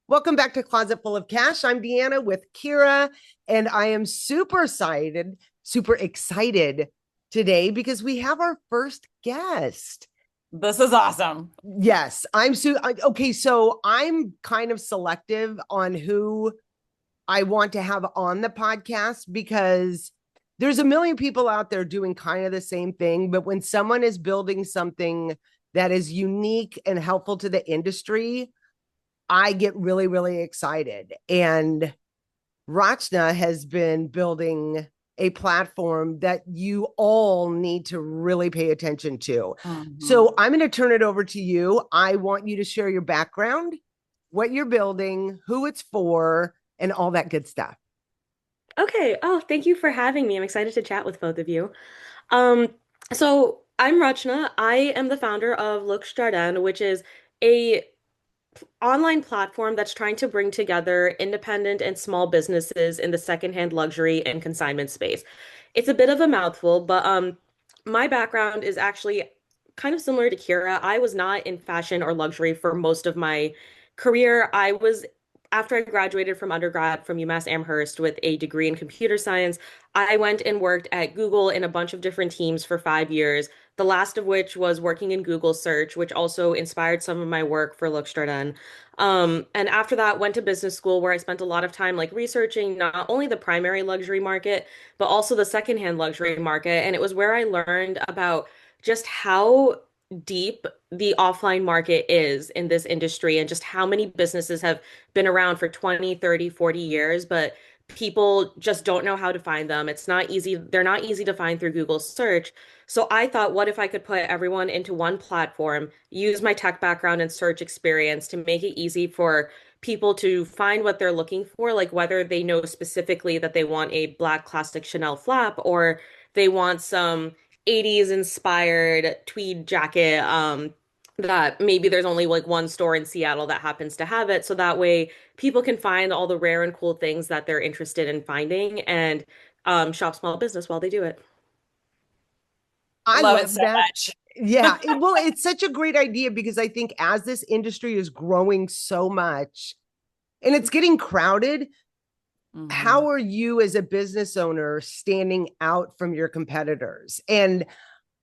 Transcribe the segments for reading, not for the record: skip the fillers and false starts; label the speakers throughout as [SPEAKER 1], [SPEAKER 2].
[SPEAKER 1] Welcome back to Closet Full of Cash. I'm Deanna with Kira, and I am super excited today because we have our first guest.
[SPEAKER 2] This is awesome.
[SPEAKER 1] Yes, okay. So I'm kind of selective on who I want to have on the podcast because there's a million people out there doing kind of the same thing. But when someone is building something that is unique and helpful to the industry, I get really, really excited. And Rachna has been building a platform that you all need to really pay attention to.
[SPEAKER 2] Mhm.
[SPEAKER 1] So I'm going to turn it over to you. I want you to share your background, what you're building, who it's for, and all that good stuff.
[SPEAKER 3] Okay. Oh, thank you for having me. I'm excited to chat with both of you. Um, so I'm Rachna. I am the founder of LuxJardin, which is a online platform that's trying to bring together independent and small businesses in the secondhand luxury and consignment space. It's a bit of a mouthful, but my background is actually kind of similar to Kira. I was not in fashion or luxury for most of my career. After I graduated from undergrad from UMass Amherst with a degree in computer science, I went and worked at Google in a bunch of different teams for 5 years, the last of which was working in Google search, which also inspired some of my work for LuxJardin. And after that, went to business school where I spent a lot of time like researching not only the primary luxury market, but also the secondhand luxury market. And it was where I learned about just how deep the offline market is in this industry and just how many businesses have been around for 20, 30, 40 years, but people just don't know how to find them. It's not easy. They're not easy to find through Google search. So I thought, what if I could put everyone into one platform, use my tech background and search experience to make it easy for people to find what they're looking for, like whether they know specifically that they want a black classic Chanel flap or they want some 80s inspired tweed jacket, that maybe there's only like one store in Seattle that happens to have it. So that way people can find all the rare and cool things that they're interested in finding and shop small business while they do it.
[SPEAKER 1] I
[SPEAKER 2] Love it
[SPEAKER 1] love
[SPEAKER 2] so
[SPEAKER 1] that.
[SPEAKER 2] much.
[SPEAKER 1] Yeah. Well, it's such a great idea because I think as this industry is growing so much and it's getting crowded, how
[SPEAKER 2] Mhm.
[SPEAKER 1] are you as a business owner standing out from your competitors? And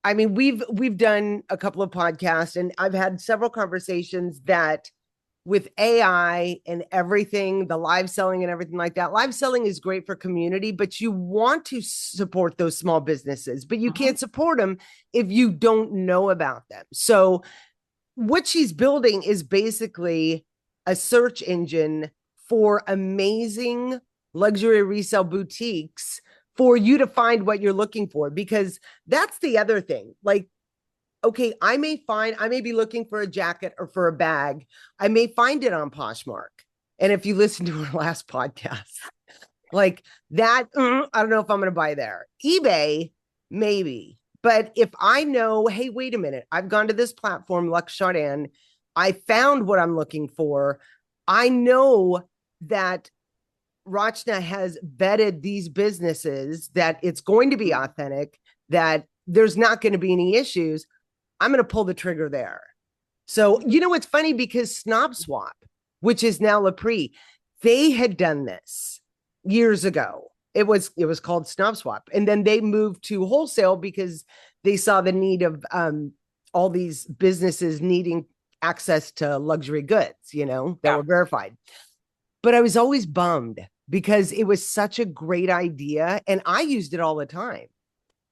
[SPEAKER 1] I mean, we've done a couple of podcasts and I've had several conversations that with AI and everything, the live selling and everything like that, live selling is great for community, but you want to support those small businesses, but you
[SPEAKER 2] Mhm.
[SPEAKER 1] can't support them if you don't know about them. So what she's building is basically a search engine for amazing luxury resale boutiques for you to find what you're looking for. Because that's the other thing. Like, okay, I may be looking for a jacket or for a bag. I may find it on Poshmark. And if you listen to our last podcast, like that, I don't know if I'm going to buy there. eBay, maybe. But if I know, hey, wait a minute, I've gone to this platform, LuxJardin, I found what I'm looking for. I know that Rachna has vetted these businesses, that it's going to be authentic, that there's not going to be any issues. I'm going to pull the trigger there. So, it's funny because Snob Swap, which is now Lapri, they had done this years ago. It was called Snob Swap, and then they moved to wholesale because they saw the need of all these businesses needing access to luxury goods, that
[SPEAKER 2] Yeah.
[SPEAKER 1] were verified. But I was always bummed because it was such a great idea, and I used it all the time,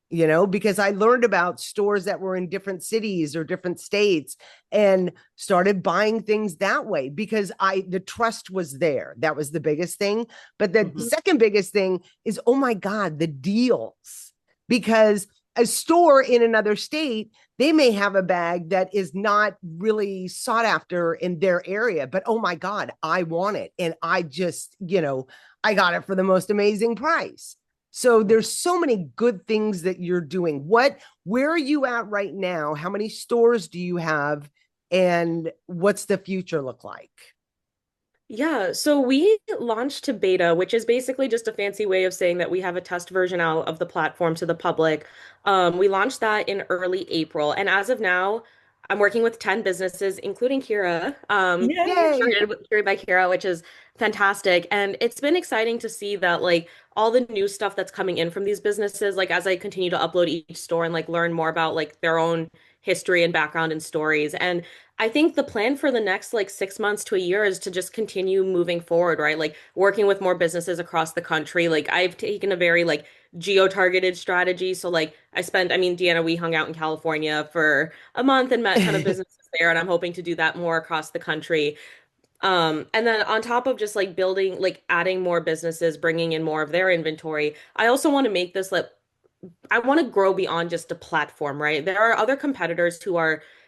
[SPEAKER 1] because I learned about stores that were in different cities or different states and started buying things that way because the trust was there. That was the biggest thing. But the
[SPEAKER 2] Mhm.
[SPEAKER 1] second biggest thing is, oh my God, the deals. Because a store in another state, they may have a bag that is not really sought after in their area, but oh my God, I want it. And I just, I got it for the most amazing price. So there's so many good things that you're doing. Where are you at right now? How many stores do you have? And what's the future look like?
[SPEAKER 3] Yeah, so we launched to beta, which is basically just a fancy way of saying that we have a test version out of the platform to the public. We launched that in early April, and as of now, I'm working with 10 businesses, including Kira,
[SPEAKER 1] Yay.
[SPEAKER 3] curated by Kira, which is fantastic. And it's been exciting to see that like all the new stuff that's coming in from these businesses, like as I continue to upload each store and like learn more about like their own history and background and stories. And I think the plan for the next like 6 months to a year is to just continue moving forward, right? Like working with more businesses across the country. Like I've taken a very like geo-targeted strategy. So like I mean, Deanna, we hung out in California for a month and met a ton of businesses there, and I'm hoping to do that more across the country. And then on top of just like building, like adding more businesses, bringing in more of their inventory, I also want to make this like I want to grow beyond just a platform, right? There are other competitors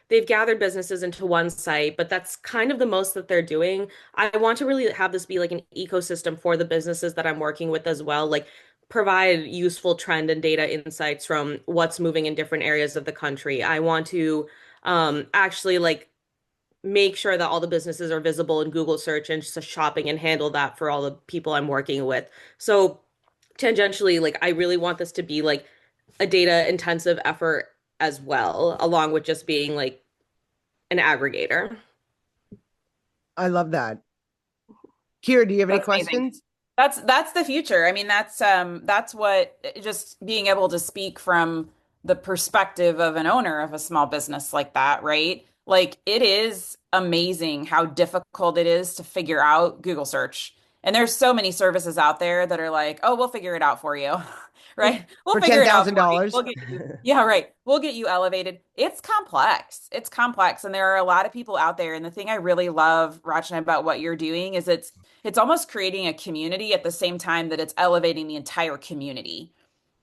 [SPEAKER 3] they've gathered businesses into one site, but that's kind of the most that they're doing. I want to really have this be like an ecosystem for the businesses that I'm working with as well, like provide useful trend and data insights from what's moving in different areas of the country. I want to actually like make sure that all the businesses are visible in Google search and just shopping and handle that for all the people I'm working with. So tangentially, like I really want this to be like a data intensive effort as well, along with just being like an aggregator.
[SPEAKER 1] I love that. Kira, do you have any
[SPEAKER 2] That's amazing.
[SPEAKER 1] questions?
[SPEAKER 2] That's the future. I mean, that's what just being able to speak from the perspective of an owner of a small business like that, right? Like it is amazing how difficult it is to figure out Google search. And there's so many services out there that are like, "Oh, we'll figure it out for you." Right? We'll
[SPEAKER 1] For
[SPEAKER 2] figure it out for you.
[SPEAKER 1] $10,000.
[SPEAKER 2] We'll get you. Yeah, right. We'll get you elevated. It's complex. It's complex and there are a lot of people out there and the thing I really love, Rachana, about what you're doing is it's almost creating a community at the same time that it's elevating the entire community.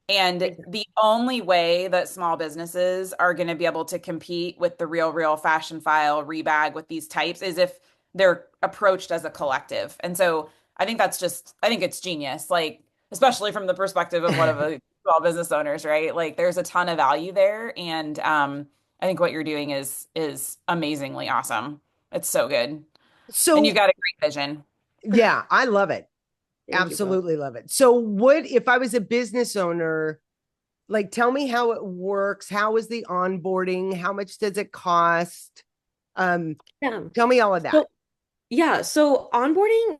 [SPEAKER 2] And the only way that small businesses are going to be able to compete with the real fashion file rebag with these types is if they're approached as a collective. And so I think it's genius, like, especially from the perspective of one of the small business owners, right? Like there's a ton of value there. And I think what you're doing is amazingly awesome. It's so good. And you've
[SPEAKER 1] So,
[SPEAKER 2] got a great vision.
[SPEAKER 1] yeah, I love it.
[SPEAKER 3] Thank you both.
[SPEAKER 1] Absolutely love it. So, what if I was a business owner? Like, tell me how it works. How is the onboarding? How much does it cost? Um,
[SPEAKER 3] Yeah.
[SPEAKER 1] Tell me all of that.
[SPEAKER 3] So so onboarding,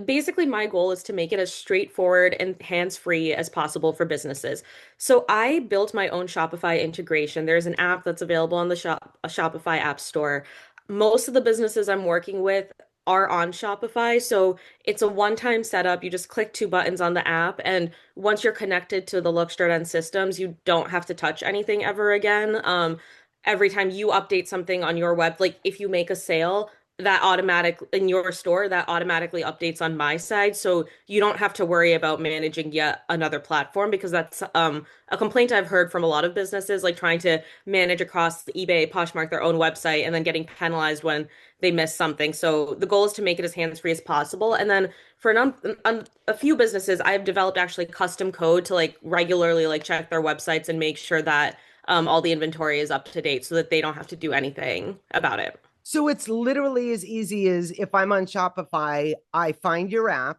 [SPEAKER 3] basically my goal is to make it as straightforward and hands-free as possible for businesses. So I built my own Shopify integration. There's an app that's available on the Shopify app store. Most of the businesses I'm working with are on Shopify, so it's a one-time setup. You just click two buttons on the app, and once you're connected to the LuxJardin systems, you don't have to touch anything ever again. Every time you update something on your web, like if you make a sale, that automatic in your store that automatically updates on my side, so you don't have to worry about managing yet another platform, because that's a complaint I've heard from a lot of businesses, like trying to manage across eBay, Poshmark, their own website, and then getting penalized when they miss something. So the goal is to make it as hands-free as possible. And then for a few businesses, I've developed actually custom code to like regularly like check their websites and make sure that all the inventory is up to date so that they don't have to do anything about it.
[SPEAKER 1] So, it's literally as easy as if I'm on Shopify, I find your app,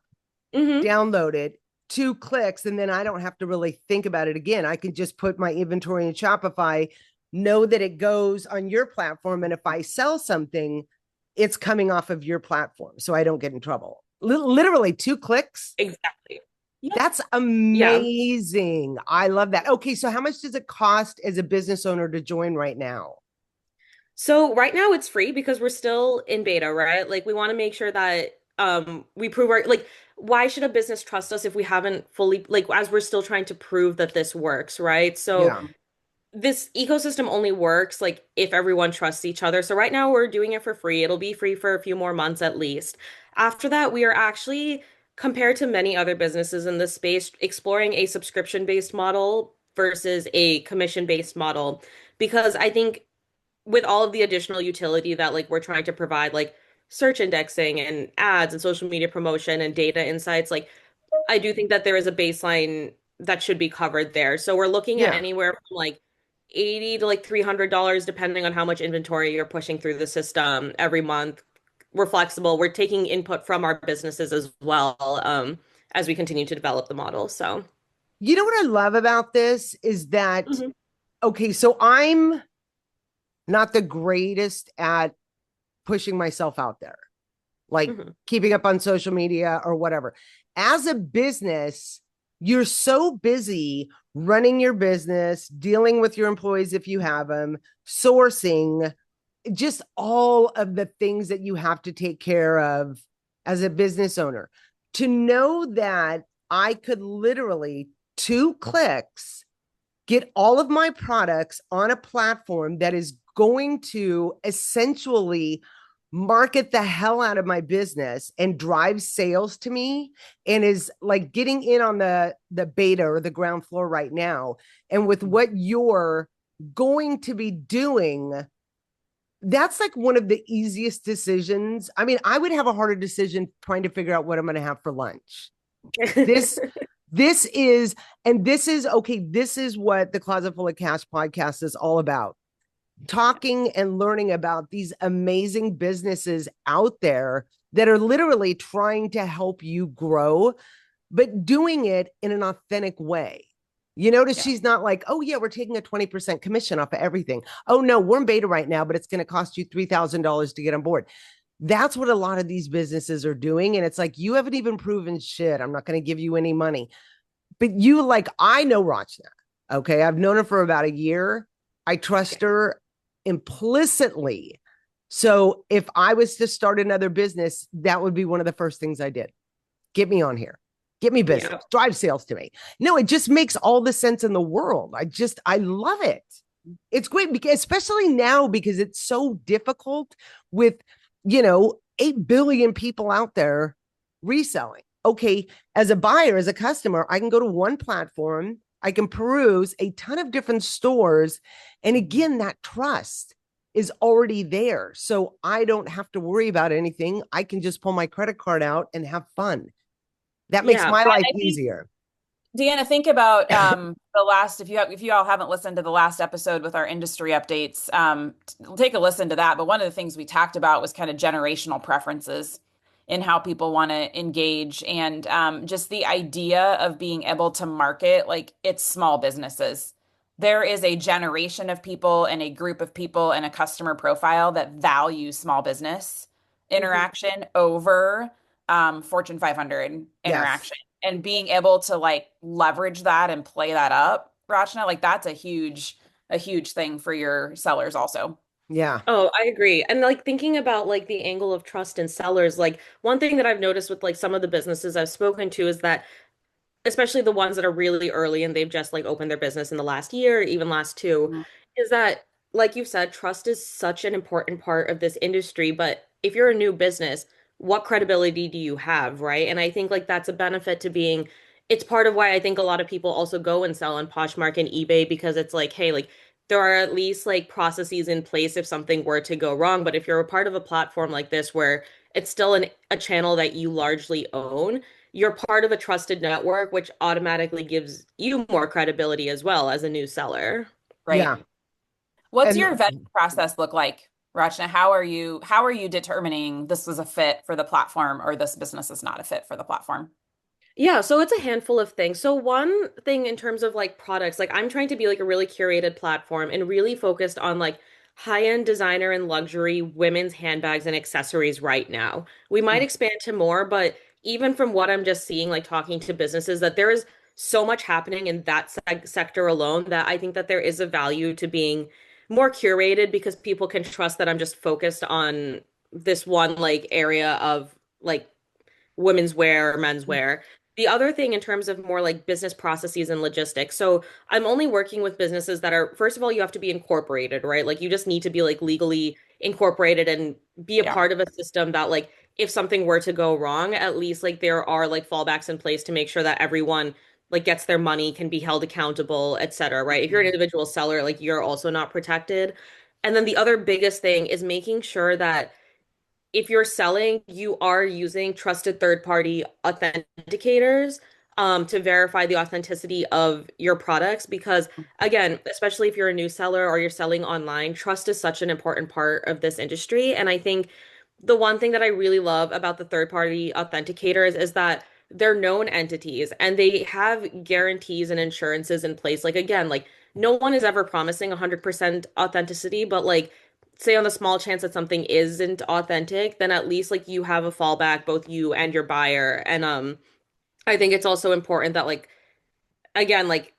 [SPEAKER 3] Hmm.
[SPEAKER 1] download it, 2 clicks, and then I don't have to really think about it again. I can just put my inventory in Shopify, know that it goes on your platform. And if I sell something, it's coming off of your platform. So I don't get in trouble. Literally 2 clicks.
[SPEAKER 3] Exactly. Yep.
[SPEAKER 1] That's
[SPEAKER 3] Yeah.
[SPEAKER 1] amazing. I love that. Okay. So how much does it cost as a business owner to join right now?
[SPEAKER 3] So right now it's free because we're still in beta, right? Like we want to make sure that we prove our like why should a business trust us if we haven't fully like as we're still trying to prove that this works, right? So
[SPEAKER 1] Yeah.
[SPEAKER 3] this ecosystem only works like if everyone trusts each other. So right now we're doing it for free. It'll be free for a few more months at least. After that, we are actually, compared to many other businesses in this space, exploring a subscription-based model versus a commission-based model, because I think with all of the additional utility that like we're trying to provide, like search indexing and ads and social media promotion and data insights, like I do think that there is a baseline that should be covered there. So we're looking at
[SPEAKER 1] Yeah.
[SPEAKER 3] anywhere from like 80 to like $300 depending on how much inventory you're pushing through the system every month. We're flexible. We're taking input from our businesses as well, as we continue to develop the model. So,
[SPEAKER 1] You know what I love about this is that,
[SPEAKER 3] mhm.
[SPEAKER 1] okay, so I'm not the greatest at pushing myself out there, like
[SPEAKER 3] Hmm.
[SPEAKER 1] keeping up on social media or whatever. As a business, you're so busy running your business, dealing with your employees if you have them, sourcing, just all of the things that you have to take care of as a business owner. To know that I could literally 2 clicks get all of my products on a platform that is going to essentially market the hell out of my business and drive sales to me, and is like getting in on the beta or the ground floor right now, and with what you're going to be doing, that's like one of the easiest decisions. I mean, I would have a harder decision trying to figure out what I'm going to have for lunch. This this is, and this is okay, this is what the Closet Full of Cash podcast is all about. Talking and learning about these amazing businesses out there that are literally trying to help you grow, but doing it in an authentic way. You notice
[SPEAKER 2] Yeah.
[SPEAKER 1] she's not like, oh, yeah, we're taking a 20% commission off of everything. Oh, no, we're in beta right now, but it's going to cost you $3,000 to get on board. That's what a lot of these businesses are doing. And it's like, you haven't even proven shit. I'm not going to give you any money. But you, like, I know Rachna. Okay. I've known her for about a year. I trust her implicitly. So if I was to start another business, that would be one of the first things I did. Get me on here. Get me
[SPEAKER 3] Yeah.
[SPEAKER 1] business, drive sales to me. No, it just makes all the sense in the world. I love it. It's great because, especially now, because it's so difficult with, 8 billion people out there reselling. Okay. As a buyer, as a customer, I can go to one platform, I can peruse a ton of different stores. And again, that trust is already there. So I don't have to worry about anything. I can just pull my credit card out and have fun. That makes
[SPEAKER 3] Yeah.
[SPEAKER 1] my life
[SPEAKER 2] I think
[SPEAKER 1] easier.
[SPEAKER 2] Deanna, think about the last, if you all haven't listened to the last episode with our industry updates, take a listen to that. But one of the things we talked about was kind of generational preferences in how people want to engage, and just the idea of being able to market like it's small businesses. There is a generation of people and a group of people and a customer profile that value small business
[SPEAKER 3] Mhm.
[SPEAKER 2] interaction over Fortune 500
[SPEAKER 1] Yes.
[SPEAKER 2] interaction, and being able to like leverage that and play that up, Rachna, like that's a huge thing for your sellers also.
[SPEAKER 1] Yeah.
[SPEAKER 3] Oh, I agree. And like thinking about like the angle of trust in sellers, like one thing that I've noticed with like some of the businesses I've spoken to is that especially the ones that are really early and they've just like opened their business in the last year, even last two,
[SPEAKER 2] Mhm.
[SPEAKER 3] is that, like you said, trust is such an important part of this industry. But if you're a new business, what credibility do you have, right? And I think like that's a benefit to being, it's part of why I think a lot of people also go and sell on Poshmark and eBay because it's like, hey, like there are at least like processes in place if something were to go wrong. But if you're a part of a platform like this where it's still a channel that you largely own, you're part of a trusted network, which automatically gives you more credibility as well as a new seller.
[SPEAKER 2] Right.
[SPEAKER 1] Yeah.
[SPEAKER 2] What's
[SPEAKER 1] And
[SPEAKER 2] your vetting process look like, Rachna? How are you determining this is a fit for the platform or this business is not a fit for the platform?
[SPEAKER 3] Yeah, so it's a handful of things. So one thing in terms of like products, like I'm trying to be like a really curated platform and really focused on like high-end designer and luxury women's handbags and accessories right now. We might expand to more, but even from what I'm just seeing, like talking to businesses, that there is so much happening in that sector alone that I think that there is a value to being more curated because people can trust that I'm just focused on this one like area of like women's wear or men's wear. The other thing in terms of more like business processes and logistics. So I'm only working with businesses that are, first of all, you have to be incorporated, right? Like you just need to be like legally incorporated and be a
[SPEAKER 2] Yeah.
[SPEAKER 3] part of a system that like if something were to go wrong, at least like there are like fallbacks in place to make sure that everyone like gets their money, can be held accountable, et cetera, right? If you're an individual seller, like you're also not protected. And then the other biggest thing is making sure that if you're selling, you are using trusted third-party authenticators to verify the authenticity of your products. Because, again, especially if you're a new seller or you're selling online, trust is such an important part of this industry. And I think the one thing that I really love about the third-party authenticators is that they're known entities and they have guarantees and insurances in place. Like, again, like no one is ever promising 100% authenticity, but like say on the small chance that something isn't authentic, then at least like you have a fallback, both you and your buyer. And I think it's also important that like again, like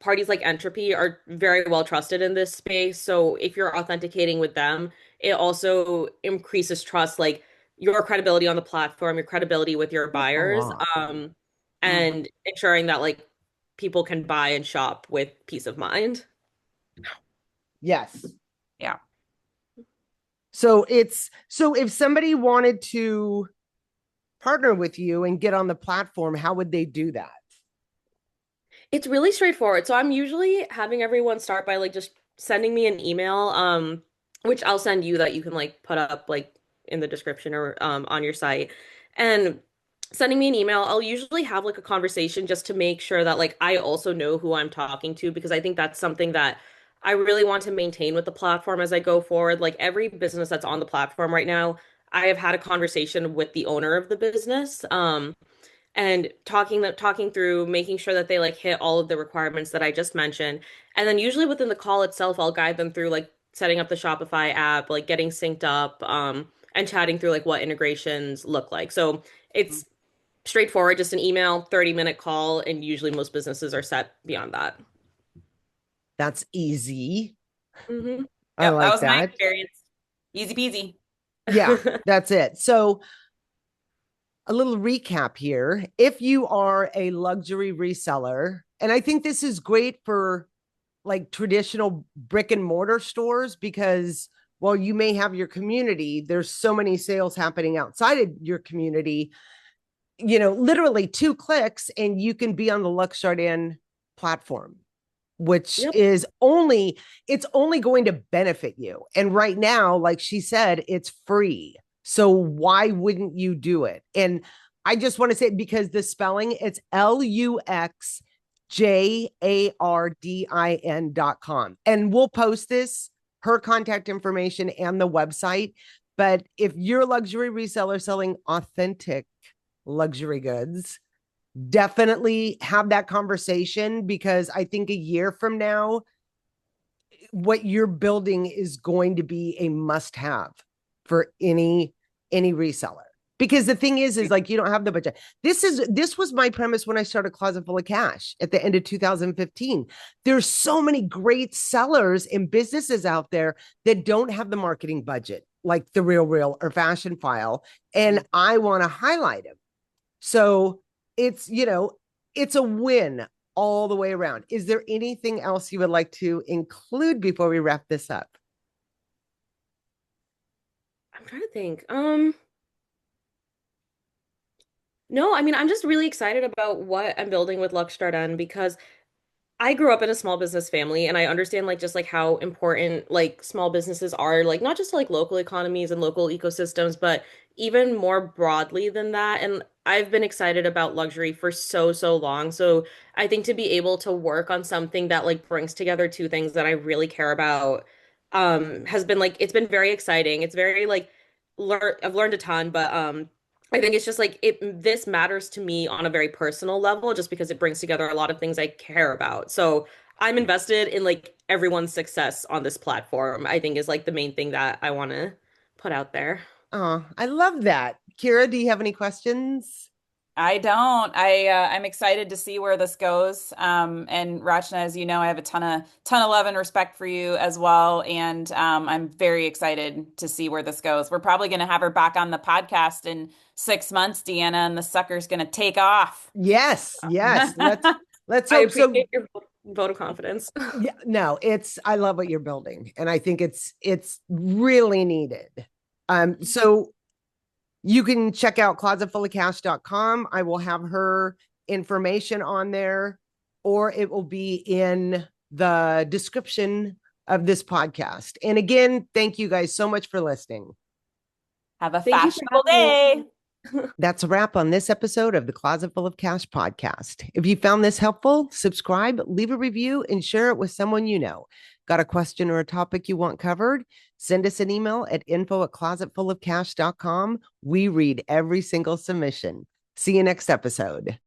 [SPEAKER 3] parties like Entropy are very well trusted in this space. So if you're authenticating with them, it also increases trust, like your credibility on the platform, your credibility with your
[SPEAKER 1] A
[SPEAKER 3] buyers,
[SPEAKER 1] lot.
[SPEAKER 2] Mhm.
[SPEAKER 3] and ensuring that like people can buy and shop with peace of mind.
[SPEAKER 1] Yes.
[SPEAKER 2] Yeah.
[SPEAKER 1] So if somebody wanted to partner with you and get on the platform, how would they do that?
[SPEAKER 3] It's really straightforward. So I'm usually having everyone start by like just sending me an email, which I'll send you that you can like put up like in the description or on your site. And sending me an email, I'll usually have like a conversation just to make sure that like I also know who I'm talking to because I think that's something that I really want to maintain with the platform as I go forward. Like every business that's on the platform right now, I have had a conversation with the owner of the business. And talking through making sure that they like hit all of the requirements that I just mentioned. And then usually within the call itself, I'll guide them through like setting up the Shopify app, like getting synced up, and chatting through like what integrations look like. So it's straightforward, just an email, 30-minute call, and usually most businesses are set beyond that.
[SPEAKER 1] That's easy.
[SPEAKER 3] Hmm.
[SPEAKER 1] I
[SPEAKER 2] Yep, that
[SPEAKER 1] like
[SPEAKER 2] was my
[SPEAKER 1] that.
[SPEAKER 2] experience. Easy peasy.
[SPEAKER 1] Yeah, that's it. So a little recap here. If you are a luxury reseller, and I think this is great for like traditional brick and mortar stores because while you may have your community, there's so many sales happening outside of your community, literally 2 clicks and you can be on the LuxJardin platform, which
[SPEAKER 3] Yep.
[SPEAKER 1] is it's only going to benefit you. And right now, like she said, it's free. So why wouldn't you do it? And I just want to say, because the spelling, it's LuxJardin.com. And we'll post this, her contact information and the website. But if you're a luxury reseller selling authentic luxury goods, definitely have that conversation, because I think a year from now, what you're building is going to be a must have for any reseller. Because the thing is like, you don't have the budget. This was my premise when I started Closet Full of Cash at the end of 2015. There's so many great sellers and businesses out there that don't have the marketing budget like The Real or Fashion File, and I want to highlight them. So it's, it's a win all the way around. Is there anything else you would like to include before we wrap this up?
[SPEAKER 3] I'm trying to think. No, I mean, I'm just really excited about what I'm building with LuxJardin because I grew up in a small business family and I understand like just like how important like small businesses are, like not just like local economies and local ecosystems, but even more broadly than that. And I've been excited about luxury for so long. So I think to be able to work on something that like brings together two things that I really care about has been like it's been very exciting. It's very like I've learned a ton, but I think it's just like this matters to me on a very personal level just because it brings together a lot of things I care about. So I'm invested in like everyone's success on this platform, I think is like the main thing that I want to put out there.
[SPEAKER 1] Oh, I love that. Kira, do you have any questions?
[SPEAKER 2] I don't. I'm excited to see where this goes. And Rachna, as you know, I have a ton of love and respect for you as well. And I'm very excited to see where this goes. We're probably going to have her back on the podcast in 6 months, Deanna, and the sucker's going to take off.
[SPEAKER 1] Yes, yes. Let's
[SPEAKER 3] I
[SPEAKER 1] hope so.
[SPEAKER 3] appreciate your vote of confidence.
[SPEAKER 1] Yeah, no, I love what you're building, and I think it's really needed. So you can check out closetfulofcash.com. I will have her information on there, or it will be in the description of this podcast. And again, thank you guys so much for listening.
[SPEAKER 2] Have a
[SPEAKER 3] Thank you for
[SPEAKER 2] fashionable
[SPEAKER 3] having
[SPEAKER 2] day.
[SPEAKER 3] me.
[SPEAKER 1] That's a wrap on this episode of the Closet Full of Cash podcast. If you found this helpful, subscribe, leave a review, and share it with someone you know. Got a question or a topic you want covered? Send us an email at info@closetfulofcash.com. We read every single submission. See you next episode.